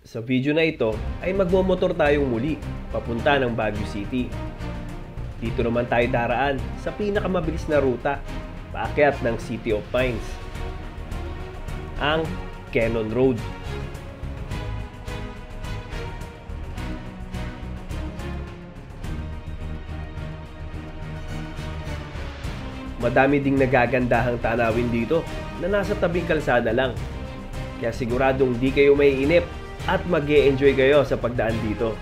Sa video na ito ay magmomotor tayong muli papunta ng Baguio City. Dito naman tayo daraan sa pinakamabilis na ruta paakyat ng City of Pines, ang Cannon Road. Madami ding nagagandahang tanawin dito na nasa tabing kalsada lang. Kaya siguradong di kayo maiinip at mag-e-enjoy kayo sa pagdaan dito.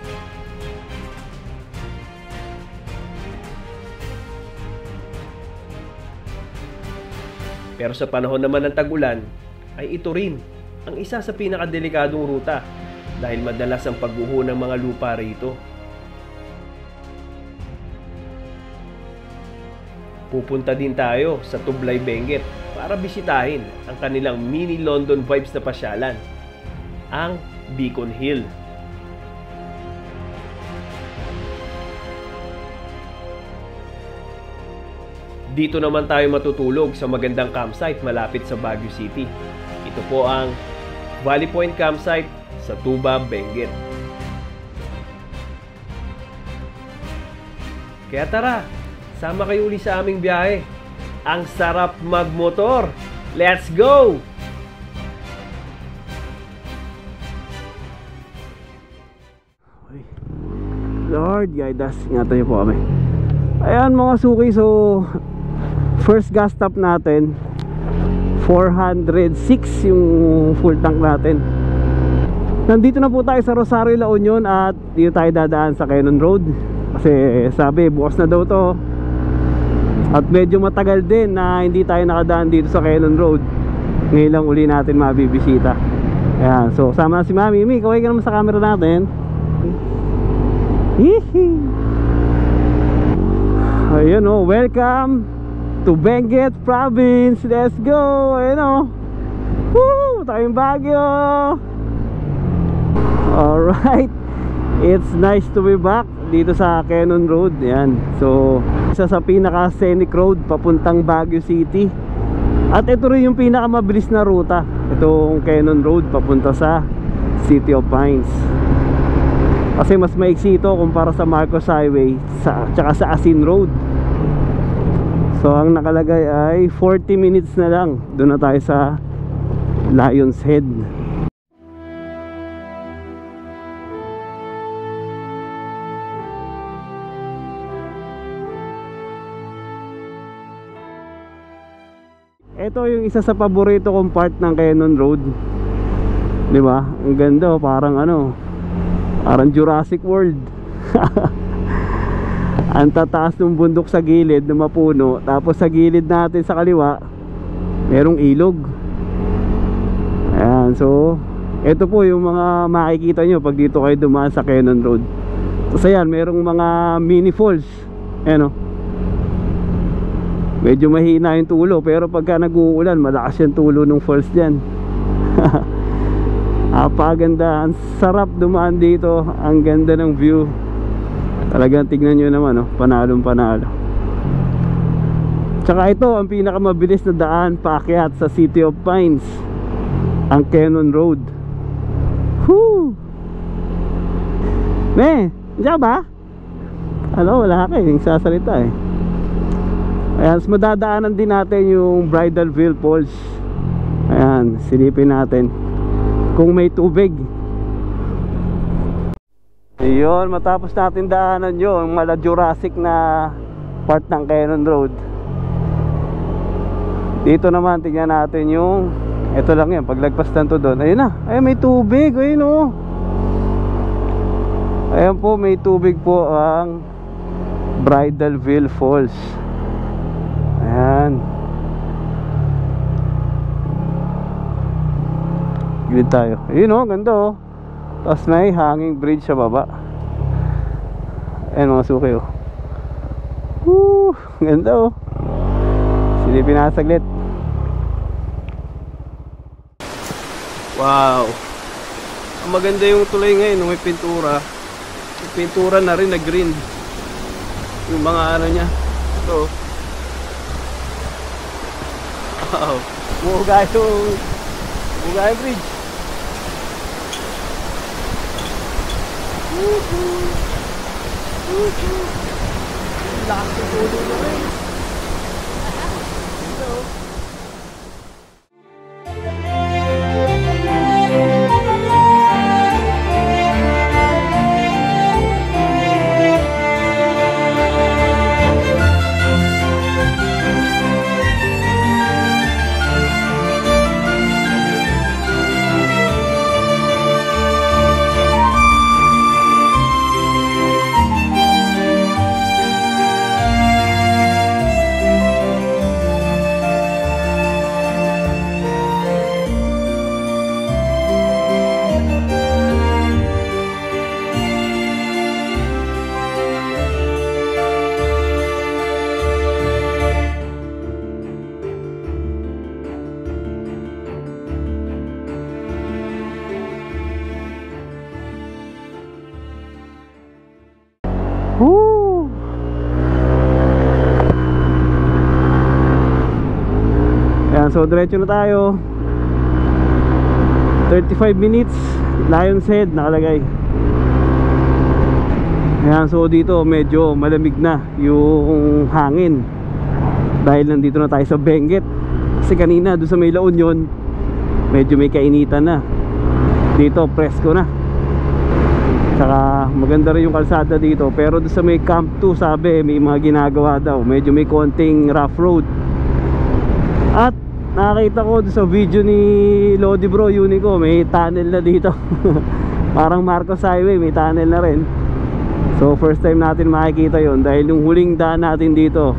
Pero sa panahon naman ng tag-ulan, ay ito rin ang isa sa pinakadelikadong ruta dahil madalas ang pagguho ng mga lupa rito. Pupunta din tayo sa Tublay, Benguet para bisitahin ang kanilang mini London vibes na pasyalan, ang Beacon Hill. Dito naman tayo matutulog sa magandang campsite malapit sa Baguio City. Ito po ang Valley Point Campsite sa Tuba, Benguet. Kaya tara, sama kayo uli sa aming biyahe. Ang sarap magmotor! Let's go! Lord, guide us. Ingatan niyo po kami. Ayan mga suki, so first gas stop natin 406 yung full tank natin. Nandito na po tayo sa Rosario, La Union at dito tayo dadaan sa Cannon Road kasi sabi bukas na daw to. At medyo matagal din na hindi tayo nakadaan dito sa Cannon Road. Ngayon lang uli natin mabibisita. Ayan, so sama na si Mami. Mimi, kaway ka naman sa camera natin. Ayun o, welcome to Benguet Province. Let's go. Ayun o, woo, tayong Baguio. Alright, it's nice to be back dito sa Cannon Road. Yan, so isa sa pinaka scenic road papuntang Baguio City. At ito rin yung pinaka mabilis na ruta, itong Cannon Road papunta sa City of Pines. Kasi mas maiksi ito kumpara sa Marcos Highway tsaka sa Asin Road. So ang nakalagay ay 40 minutes na lang. Doon na tayo sa Lion's Head. Ito yung isa sa paborito kong part ng Cannon Road. 'Di ba? Ang ganda, parang parang Jurassic World. Ang tataas ng bundok sa gilid na mapuno, tapos sa gilid natin sa kaliwa merong ilog. Ayan, so ito po yung mga makikita nyo pag dito kayo dumaan sa Cannon Road. Tapos ayan, merong mga mini falls. Ayan o, medyo mahina yung tulo, pero pagka nag-uulan malakas yung tulo ng falls dyan. Apaganda, ang sarap dumaan dito, ang ganda ng view. Talagang tignan nyo naman, panalong panalo. Tsaka ito ang pinakamabilis na daan paakyat sa City of Pines, ang Cannon Road. Woo! Diyan ba? Wala ka sasalita eh. Ayan, madadaanan din natin yung Bridalveil Falls. Ayan, silipin natin kung may tubig. Ayun, matapos natin daanan yung mala Jurassic na part ng Cannon Road. Dito naman tingnan natin yung, ito lang yan, paglagpas lang to doon. Ayun na, ayun may tubig. Ayun o, ayan po, may tubig po ang Bridalveil Falls. Ayan, gilid tayo. Ayun o, ganda o. Tapos may hanging bridge sa baba. Ayan mga suki o. Woo, ganda o. Silipin na saglit. Wow, maganda yung tulay ngayon, may pintura. May pintura na rin na green. Yung mga niya. Ito. Wow, buga yung bridge. Lakas ng tulo na rin. Woo! Ayan, so diretso na tayo. 35 minutes, Lion's Head nakalagay. Ayan, so dito medyo malamig na yung hangin dahil nandito na tayo sa Benguet. Kasi kanina doon sa may La Union medyo may kainitan na. Dito presko na. Saka maganda rin yung kalsada dito. Pero doon sa may Camp 2 sabi may mga ginagawa daw. Medyo may konting rough road. At nakakita ko doon sa video ni Lodi Bro Unico, may tunnel na dito. Parang Marcos Highway, may tunnel na rin. So first time natin makikita yon dahil yung huling daan natin dito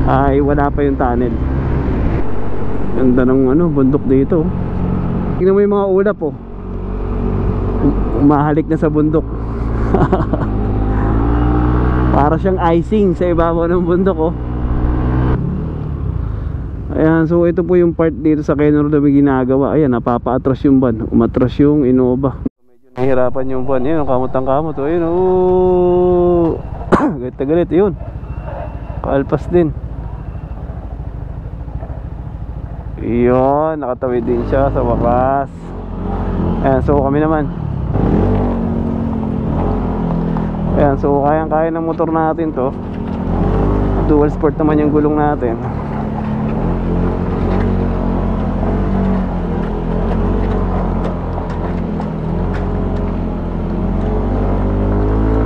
ay wala pa yung tunnel. Ganda ng bundok dito. Tingnan mo yung mga ulap oh. Umahalik na sa bundok. Para siyang icing sa ibabaw ng bundok oh. Ayan, so ito po yung part dito sa Quezon Road na may ginagawa. Ayan, napapa-atras yung van. Umatras yung Innova. Medyo nahihirapan yung van. Ayan, kamot-kamot oh. Ayan oh. Galit na galit, yun. Kalpas din. Yun, nakatawid din siya sa wakas. Ayan, so kami naman. Ayan, so kayang-kaya ng motor natin to. Dual sport naman yung gulong natin.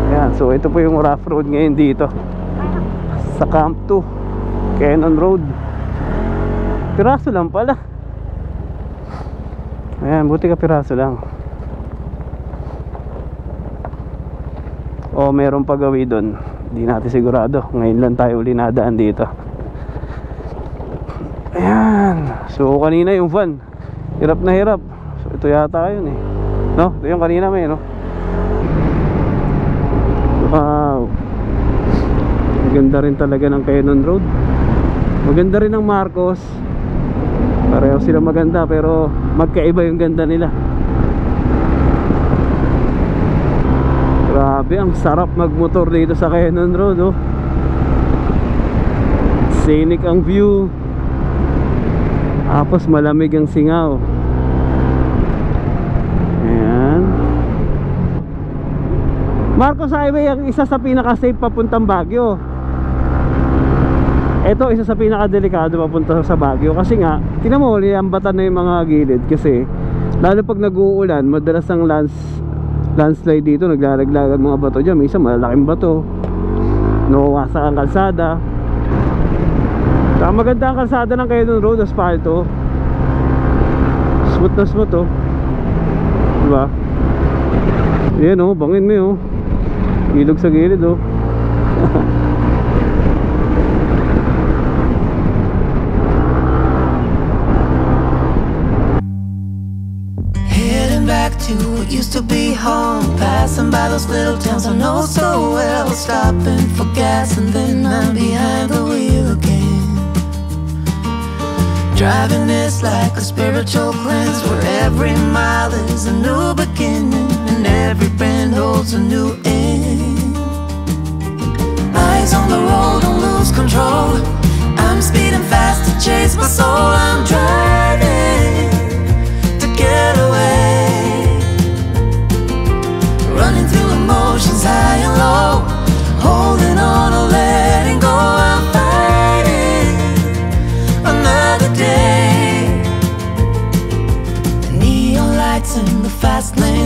Ayan, so ito po yung rough road ngayon dito sa Camp 2 Cannon Road. Piraso lang pala. Ayan, buti ka piraso lang. O meron pagawi doon, hindi natin sigurado. Ngayon lang tayo uli nadaan dito. Ayan. So kanina yung van, hirap na hirap. So ito yata yun eh. No? Ito yung kanina may no? Wow. Maganda rin talaga ng Cannon Road. Maganda rin ng Marcos. Pareho sila maganda pero magkaiba yung ganda nila. Grabe, ang sarap magmotor dito sa Cannon Road oh. Scenic ang view. Tapos malamig ang singaw. Ayan. Marcos Highway ang isa sa pinaka-safe papuntang Baguio. Ito isa sa pinaka-delikado papunta sa Baguio. Kasi nga, tingnan mo, liambatan na yung mga gilid. Kasi, lalo pag nag-uulan, madalas ang landslide dito, naglalaglagan mga bato dyan. Minsan malalaking bato, nawawasak ang kalsada. Saka maganda ang kalsada ng Quezon Road, asfalto. Smooth na smooth oh. Diba? Yan oh, bangin mo oh. Ilog sa gilid oh. Back to what used to be home, passing by those little towns I know so well, stopping for gas and then I'm behind the wheel again. Driving this like a spiritual cleanse, where every mile is a new beginning and every bend holds a new end. Eyes on the road, don't lose control. I'm speeding fast to chase my soul. I'm driving to get away, running through emotion.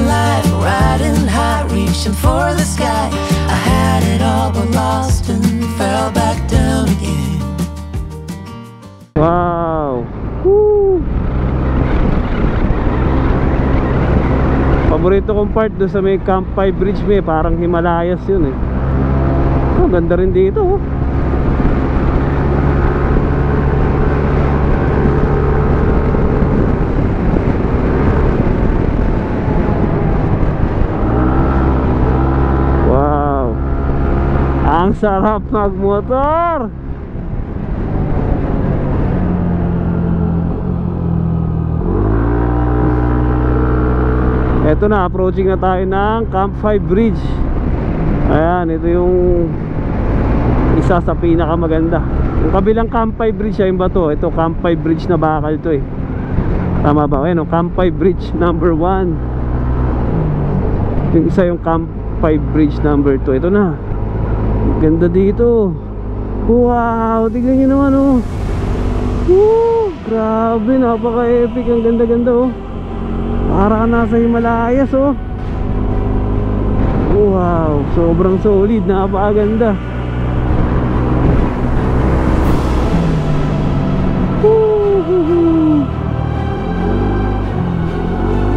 life, riding high, reaching for the sky. I had it all but lost and fell back down again. Wow! Woo! Paborito kong part doon sa may Camp 5 Bridge, may parang Himalayas yun eh. Oh, ganda rin dito oh. Wow! Ang sarap magmotor! Eto na, approaching na tayo ng Camp 5 Bridge. Ayan, ito yung isa sa pinakamaganda. Yung kabilang Camp 5 Bridge ay ba to? Ito Camp 5 Bridge na bakal to eh. Tama ba? Ayan, Camp 5 Bridge number 1. Yung isa yung Camp 5 Bridge number 2. Ito na. Ganda dito. Wow, tignan nyo naman oh. Woo, grabe, napaka-epic. Ang ganda-ganda oh. Para ka nasa Himalayas oh. Wow, sobrang solid, napakaganda.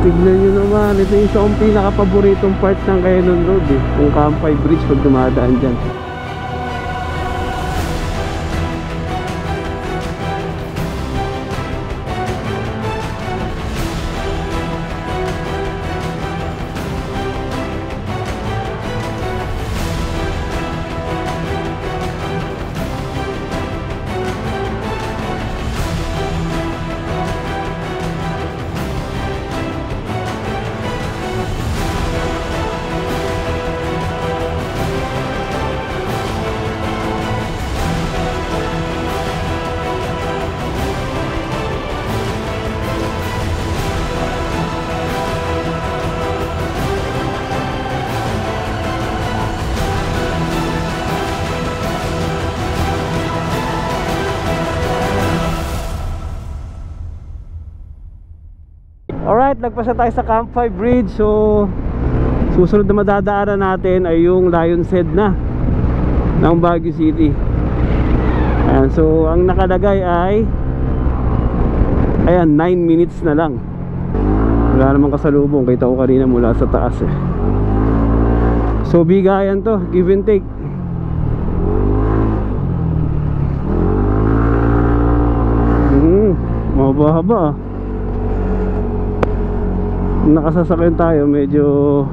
Tignan nyo naman, ito yung isa kong pinaka-paboritong part ng Cannon Road eh. Yung Camp 5 Bridge pag dumadaan dyan. Alright, nagpasa tayo sa Camp 5 Bridge. So susunod na madadaanan natin ay yung Lion's Head na ng Baguio City. Ayan, so ang nakalagay ay ayan, 9 minutes na lang. Wala namang kasalubong, kita ko kanina mula sa taas eh. So bigayan to, give and take. Mahaba-haba ah. Nakasasakyan tayo, medyo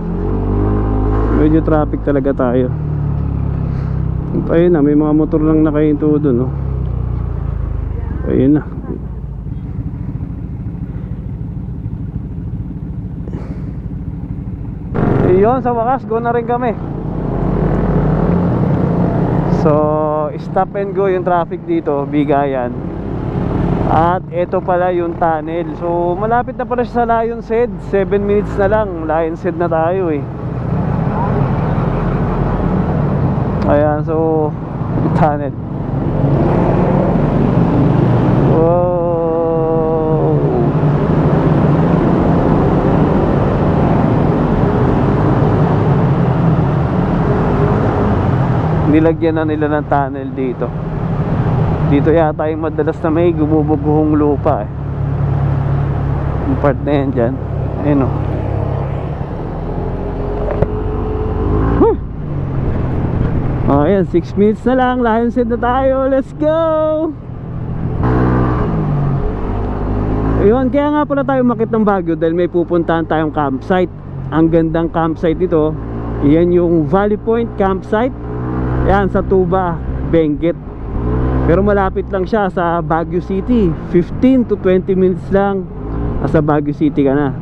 traffic talaga tayo. Ayun na, may mga motor lang nakahinto doon oh. Ayun na. Ayun, sa wakas go na rin kami. So stop and go yung traffic dito, bigayan. At ito pala yung tunnel. So malapit na pala siya sa Lion's Head. 7 minutes na lang, Lion's Head na tayo eh. Ayan, so tunnel. Wow. Nilagyan na nila ng tunnel dito. Dito yata yung madalas na may gumubuguhong lupa eh. Yung part na yan dyan. Ayun o. Ayan, 6 minutes na lang. Lion's Head na tayo. Let's go! Ayun, kaya nga pala tayo makit ng Baguio dahil may pupuntahan tayong campsite. Ang gandang campsite dito. Yan yung Valley Point Campsite. Yan, sa Tuba, Benguet. Pero malapit lang siya sa Baguio City. 15 to 20 minutes lang nasa Baguio City ka na.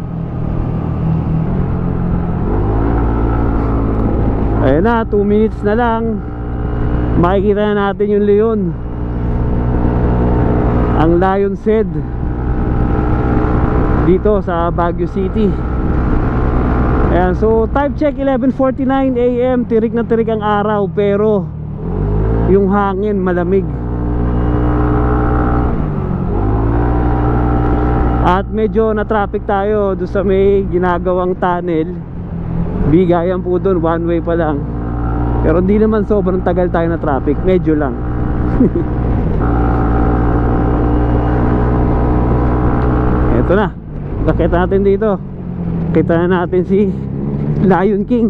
Ayan na, 2 minutes na lang. Makikita na natin yung leon. Ang Lion's Head dito sa Baguio City. Ayan, so time check 11:49 AM. Tirik na tirik ang araw pero yung hangin malamig. At medyo na-traffic tayo doon sa may ginagawang tunnel. Bigayan po doon, one way pa lang. Pero hindi naman sobrang tagal tayo na traffic, medyo lang. Ito na, nakita natin dito. Kita na natin si Lion King.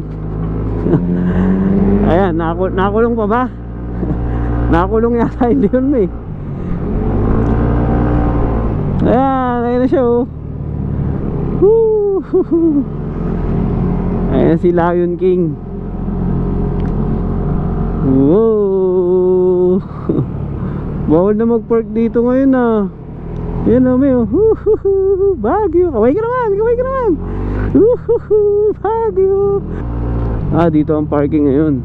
Ayan, nakulong pa ba? Nakulong yata yung Leon eh. Ayan, ayun na siya oh. Ayan si Lion King. Wow. Bawal na mag-park dito ngayon ah. Yan o may Baguio. Kaway ka naman, kaway ka naman. Baguio. Ah, dito ang parking ngayon.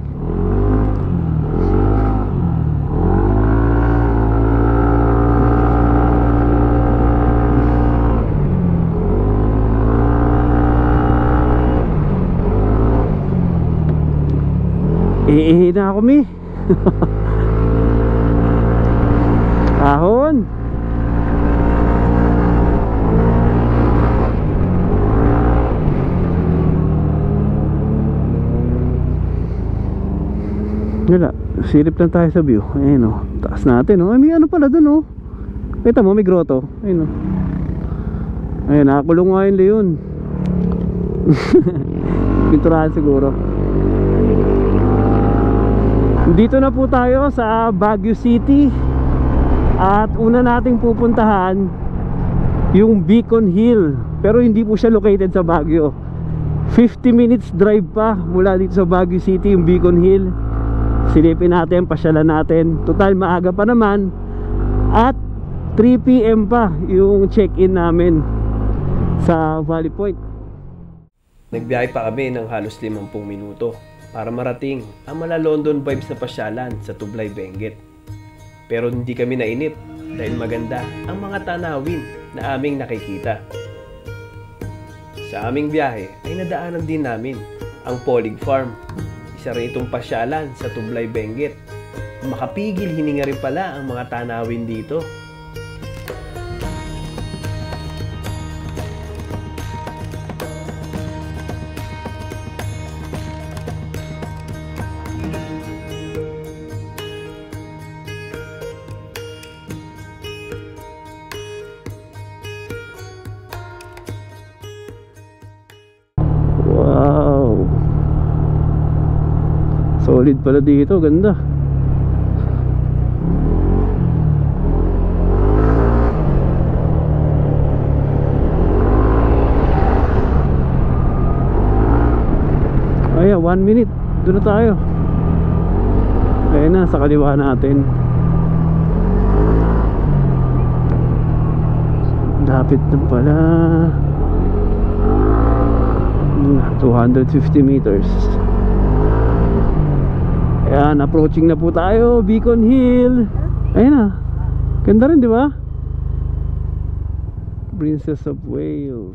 Na ako mi. Ahon. Wala, silip lang tayo sa view. Ayun o, taas natin o. Ay, may ano pala dun o. Kita mo, may grotto. Ayun o. Ayun, nakakulong nga yung Leon. Pinturahan siguro. Dito na po tayo sa Baguio City. At una nating pupuntahan yung Beacon Hill. Pero hindi po siya located sa Baguio. 50 minutes drive pa mula dito sa Baguio City yung Beacon Hill. Silipin natin, pasyalan natin. Total maaga pa naman. At 3 PM pa yung check-in namin sa Valley Point. Nagbiyahe pa kami ng halos 50 minuto para marating ang mala London vibes na pasyalan sa Tublay Benguet. Pero hindi kami nainip dahil maganda ang mga tanawin na aming nakikita. Sa aming biyahe ay nadaanan din namin ang Polig Farm. Isa rin itong pasyalan sa Tublay Benguet. Makapigil hininga rin pala ang mga tanawin dito. Solid pala dito, ganda. Ayan, 1 minute. Doon na tayo. Ayan na, sa kaliwa natin. Lapit na pala. 250 meters. Ayan, approaching na po tayo, Beacon Hill. Ayan na. Ganda rin, di ba? Princess of Wales.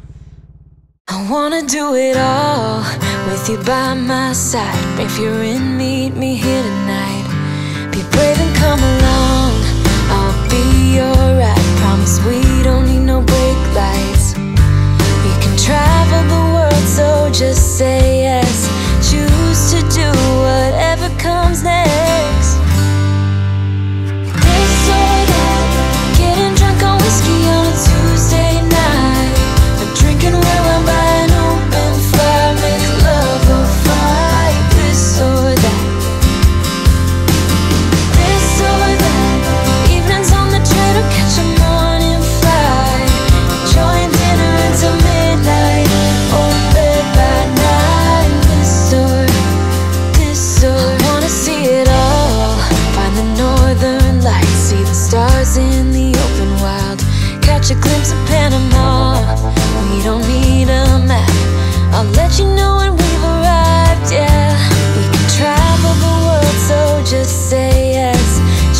I wanna do it all with you by my side. If you're in, meet me here tonight. Be brave and come along, I'll be alright. Promise we don't need no brake lights. We can travel the world, so just say yes. Choose to do whatever comes next. This or that, getting drunk on whiskey on a Tuesday night, or drinking red wine by an open fire, make love or fight. This or that, this or that, evenings on the train or catch a morning flight, enjoying dinner until midnight, or bed by night. This or I wanna see it all, find the northern lights, see the stars in the open wild, catch a glimpse of Panama. We don't need a map, I'll let you know when we've arrived. Yeah, we can travel the world, so just say yes.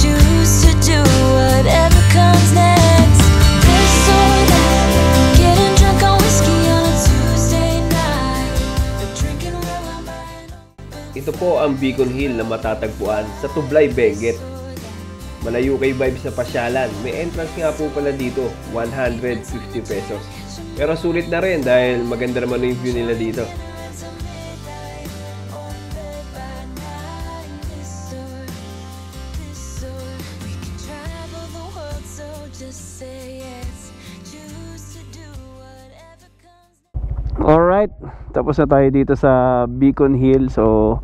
Choose to do whatever comes next. This or that, getting drunk on whiskey on a Tuesday night, or drinking red wine by an Ito po ang Beacon Hill na matatagpuan sa Tublay Benguet. Mala UK vibes na pasyalan. May entrance nga po pala dito, 150 pesos. Pero sulit na rin dahil maganda naman yung view nila dito. Alright, tapos na tayo dito sa Beacon Hill. So,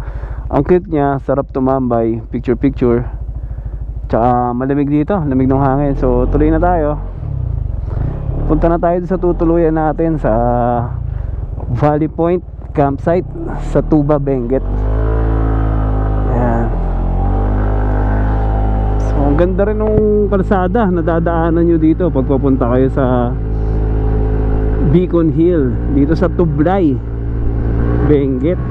ang cute niya, sarap tumambay, picture-picture. Tsaka malamig dito, lamig ng hangin. So, tuloy na tayo. Punta na tayo sa tutuluyan natin sa Valley Point Campsite sa Tuba, Benguet. Ayan. So, ang ganda rin ng kalsada na dadaanan nyo dito pag papunta kayo sa Beacon Hill, dito sa Tublay, Benguet.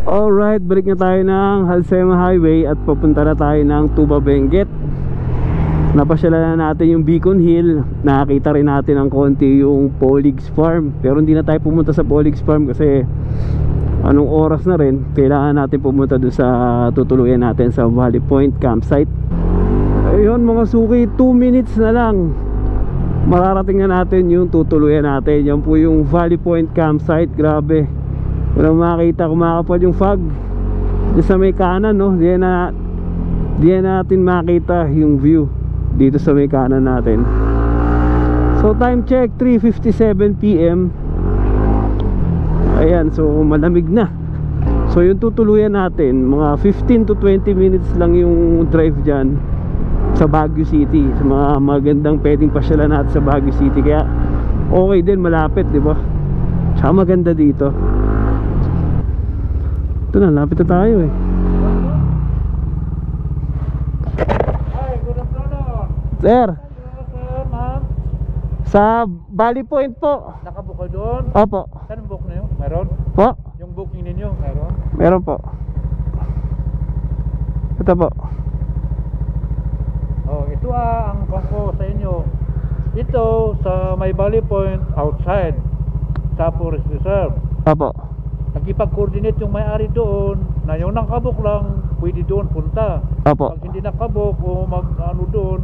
Alright, balik na tayo ng Halsema Highway at papunta na tayo ng Tuba, Benguet. Napasyalan na natin yung Beacon Hill. Nakakita rin natin ng konti yung Poligs Farm. Pero hindi na tayo pumunta sa Poligs Farm kasi anong oras na rin, kailangan natin pumunta doon sa tutuluyan natin sa Valley Point Campsite. Ayun mga suki, 2 minutes na lang mararating na natin yung tutuluyan natin. Yan po yung Valley Point Campsite. Grabe, walang makita, kumakapal yung fog diyan sa may kanan, no? Di natin makita yung view dito sa may kanan natin. So time check, 3:57 PM. Ayan, so malamig na. So yung tutuluyan natin, mga 15 to 20 minutes lang yung drive dyan sa Baguio City, sa mga magandang pwedeng pasyalan natin sa Baguio City. Kaya okay din, malapit, di ba? Tsaka maganda dito. Ito na, lapit na tayo eh. Hi, good afternoon. Sir, Sir, ma'am. sa Valley Point po. Nakabook kayo doon? Opo. Saan ang book na yun? Meron? Po? Yung booking ninyo, meron? Meron po. Ito po. Oh, ito ang bangko sa inyo. Ito sa may Valley Point outside sa Forest Reserve. Opo. Nakipag-coordinate yung may-ari doon na yung nakabok lang pwede doon punta. Opo. Pag hindi nakabok o mag-ano doon,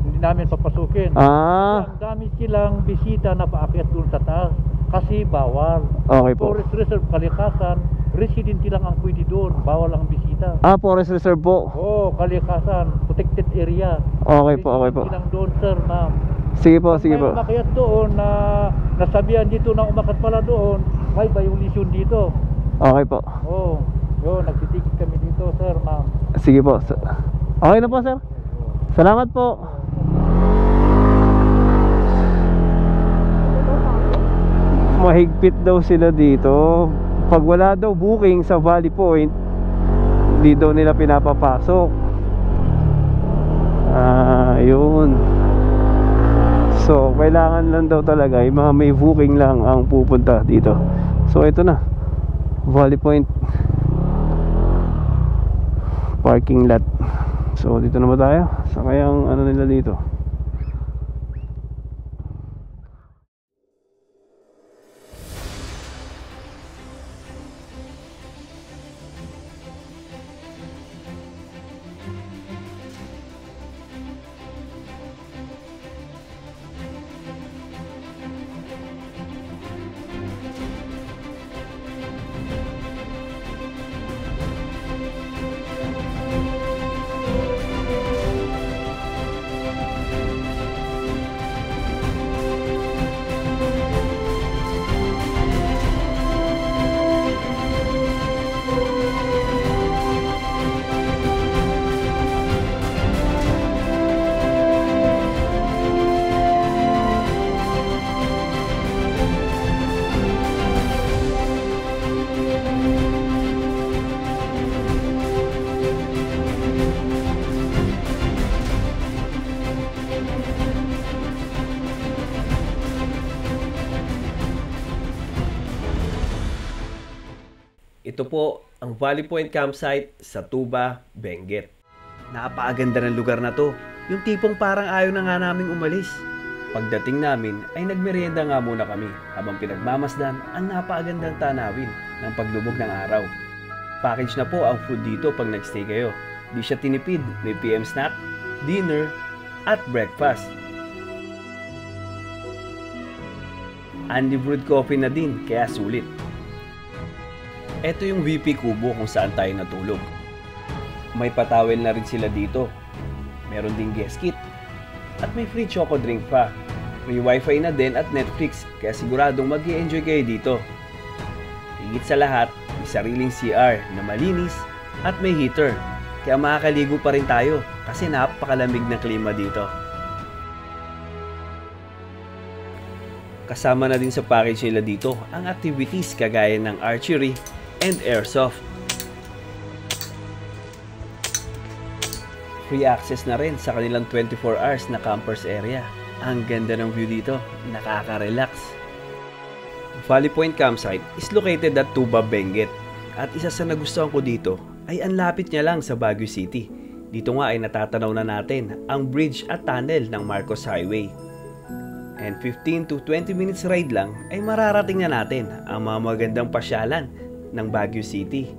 hindi namin papasukin. Ah, Ang dami silang bisita na paakyat doon sa taas kasi bawal. okay po. Forest Reserve Kalikasan, residente lang ang pwede doon, bawal ang bisita. Ah, Forest Reserve po. Oh, Kalikasan, protected area. Okay po, okay po. Residente lang doon, sir, ma'am. Sige po, sige po. May umakyat doon na nasabihan dito na umakyat pala doon, may violation dito. Okay po. Oh, yun, nagtitikit kami dito, sir, ma'am. Sige po. Okay na po, sir. Salamat po. Mahigpit daw sila dito. Pag wala daw booking sa Valley Point, di daw nila pinapapasok. Yun. So, kailangan lang daw talaga yung mga may booking lang ang pupunta dito. So, ito na, Valley Point parking lot. So, dito na ba tayo? Sa kayang ano nila dito? Ito po ang Valley Point Campsite sa Tuba, Benguet. Napakaganda ng lugar na to. Yung tipong parang ayaw na nga naming umalis. Pagdating namin ay nagmerienda nga muna kami habang pinagmamasdan ang napakagandang tanawin ng paglubog ng araw. Package na po ang food dito pag nagstay kayo. Di siya tinipid, may PM snack, dinner, at breakfast. Unbrewed coffee na din, kaya sulit. Ito yung VP Kubo kung saan tayo natulog. May patawel na rin sila dito. Meron ding guest kit. At may free choco drink pa. May wifi na din at Netflix, kaya siguradong mag-i-enjoy kayo dito. Higit sa lahat, may sariling CR na malinis at may heater. Kaya makakaligo pa rin tayo kasi napakalamig ng klima dito. Kasama na din sa package nila dito ang activities kagaya ng archery and airsoft. Free access na rin sa kanilang 24 hours na campers area. Ang ganda ng view dito, nakaka-relax. Valley Point Campsite is located at Tuba, Benguet. At isa sa nagustuhan ko dito ay ang lapit niya lang sa Baguio City. Dito nga ay natatanaw na natin ang bridge at tunnel ng Marcos Highway. And 15 to 20 minutes ride lang ay mararating na natin ang mga magandang pasyalan ng Baguio City.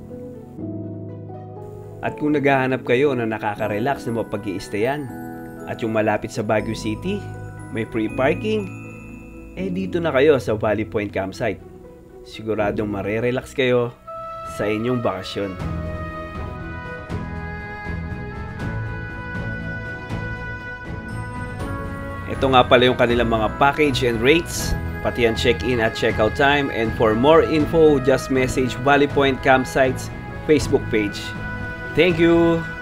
At kung naghahanap kayo na nakaka-relax na mapag-i-stayan at yung malapit sa Baguio City, may free parking, dito na kayo sa Valley Point Campsite. Siguradong marerelax kayo sa inyong bakasyon. Ito nga pala yung kanilang mga package and rates, pati ang check-in at check-out time. And for more info, just message Valley Point Campsite's Facebook page. Thank you!